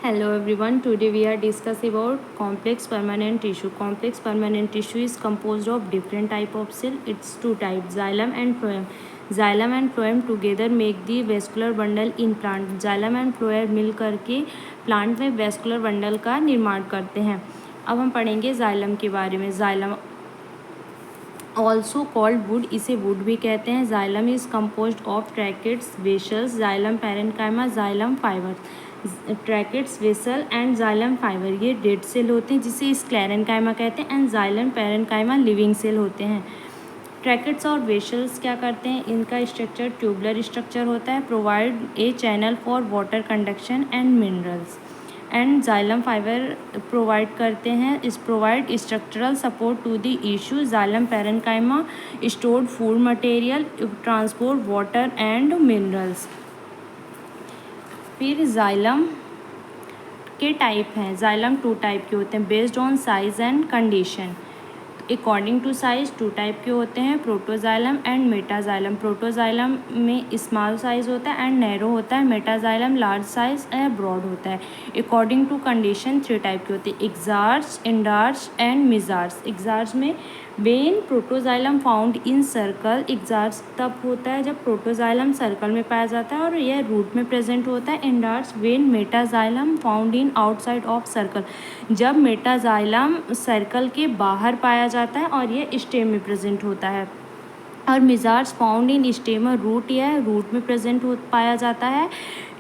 Hello everyone, today we are discussing about complex permanent tissue. Complex permanent tissue is composed of different type of cell. It's two types, xylem and phloem. Xylem and phloem together make the vascular bundle in plant. Xylem and phloem मिल करके plant में vascular bundle का निर्माण करते हैं. अब हम पढ़ेंगे xylem के बारे में. xylem ऑल्सो कॉल्ड वुड, इसे वुड भी कहते हैं. Xylem is compose of tracheids, vessels, xylem parenchyma, xylem fibre. Tracheids, vessel and xylem fibre ये डेड सेल होते हैं जिसे स्क्लेरेन्काइमा कहते हैं, and xylem parenchyma living cell होते हैं. ट्रैकेट्स और वेसल्स क्या करते हैं, इनका स्ट्रक्चर ट्यूबुलर स्ट्रक्चर होता है, provide a channel for water conduction and minerals. And xylem fibre provide करते हैं, इस provide structural support to the issue. Xylem parenchyma stored food material, transport water and minerals. फिर जाइलम के type हैं. Xylem two type के होते हैं based on size and condition. According to size two type के होते हैं, प्रोटोजाइलम एंड मेटाजाइलम. प्रोटोजाइलम में स्मॉल साइज होता है एंड नैरो होता है. Metaxylem large size and broad होता है. According to condition three type के होते हैं, exarch, endarch and mesarch. Exarch में when protoxylem found in circle. Exarch तब होता है जब प्रोटोजाइलम सर्कल में पाया जाता है और यह रूट में प्रेजेंट होता है. Endarch when metaxylem found in outside of circle, जब मेटाजाइलम सर्कल के बाहर पाया जाता है और यह स्टेम में प्रेजेंट होता है. और मिजार्च फाउंड इन स्टेम रूट, यह रूट में प्रेजेंट पाया जाता है.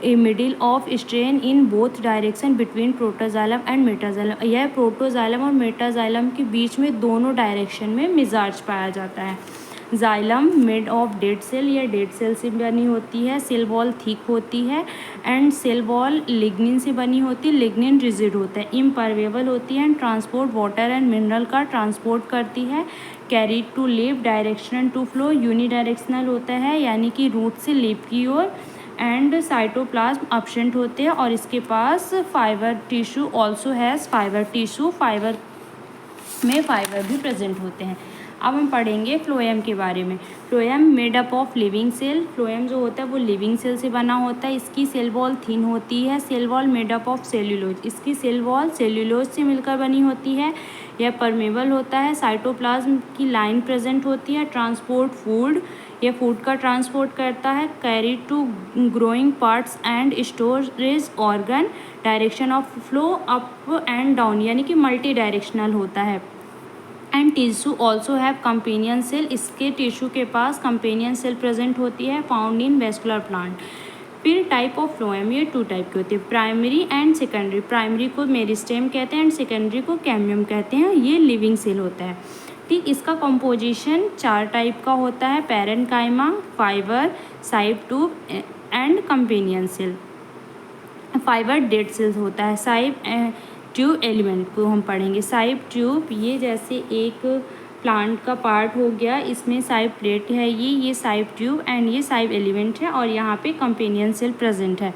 A middle of strain in both direction between protoxylem and metaxylem, यह प्रोटोजाइलम और मेटाजाइलम के बीच में दोनों डायरेक्शन में मिजार्च पाया जाता है. Xylem made of dead cell, यह डेड सेल से बनी होती है. सेल वॉल थिक होती है एंड सेल वॉल लिग्निन से बनी होती है. लिग्निन रिजिड होता है, इम्परवेबल होती है and transport water and mineral का ट्रांसपोर्ट करती है. Carry to leaf, directional to flow, unidirectional होता है यानी कि रूट से लीफ की ओर. एंड साइटोप्लाज्म एब्सेंट होते हैं और इसके पास fibre tissue also has fibre tissue, fibre में फाइबर भी प्रेजेंट होते हैं. अब हम पढ़ेंगे फ्लोएम के बारे में. Phloem made up of living cell. Phloem जो होता है वो लिविंग सेल से बना होता है. इसकी सेल वॉल थिन होती है. Cell wall made up of cellulose, इसकी सेल वॉल सेल्यूलोज से मिलकर बनी होती है. यह परमेबल होता है. साइटोप्लाज्म की लाइन प्रेजेंट होती है. ट्रांसपोर्ट फूड, यह फूड का ट्रांसपोर्ट करता है. Carry to growing parts and storage organ. Direction of flow up and down यानी कि मल्टी डायरेक्शनल होता है. And tissue also have companion cell, इसके टिश्यू के पास कंपेनियन सेल प्रेजेंट होती है. Found in vascular plant. फिर टाइप ऑफ फ्लोएम, ये टू टाइप के होते हैं, प्राइमरी एंड सेकेंडरी. प्राइमरी को मेरिस्टेम कहते हैं एंड सेकेंडरी को कैम्बियम कहते हैं. ये लिविंग सेल होता है. ठीक, इसका कंपोजिशन चार टाइप का होता है, parenchyma, fibre, sieve tube and companion cell. Fibre dead cells होता है. साइप ट्यूब एलिमेंट को हम पढ़ेंगे. साइप ट्यूब ये जैसे एक प्लांट का पार्ट हो गया, इसमें साइप प्लेट है, ये साइप ट्यूब एंड ये साइप एलिमेंट है और यहाँ पे कंपेनियन सेल प्रेजेंट है.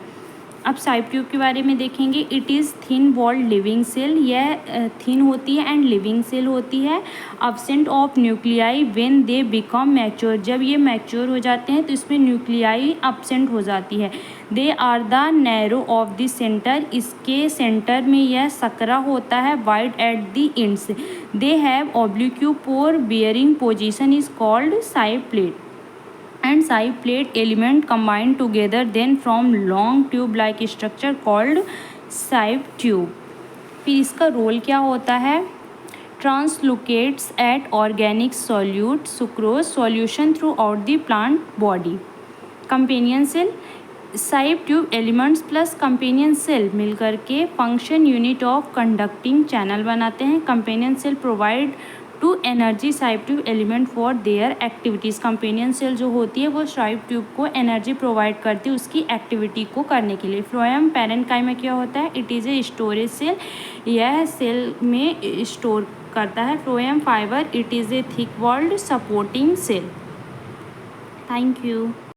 अब साइप ट्यूब के बारे में देखेंगे. It is thin walled living cell, यह थिन होती है एंड लिविंग सेल होती है. Absent of nuclei when they become mature, जब ये मैच्योर हो जाते हैं तो इसमें न्यूक्लियाई अब्सेंट हो जाती है. They are the narrow of the centre, इसके सेंटर में यह सकरा होता है. Wide at the ends. They have oblique pore bearing position is called sieve plate. And side plate element combined together then form long tube like structure called side tube. फिर इसका role क्या होता है, translocates at organic solute sucrose solution throughout the plant body. companion cell, sieve tube elements plus companion cell मिलकर के function unit of conducting channel बनाते हैं. Companion cell provide to energy sieve tube element for their activities. Companion cell जो होती है वो sieve tube को energy provide करती है उसकी एक्टिविटी को करने के लिए. फ्लोएम पैरेन्काइमा क्या होता है, it is a storage cell, यह सेल में स्टोर करता है. Phloem fibre, it is a thick walled supporting cell. Thank you.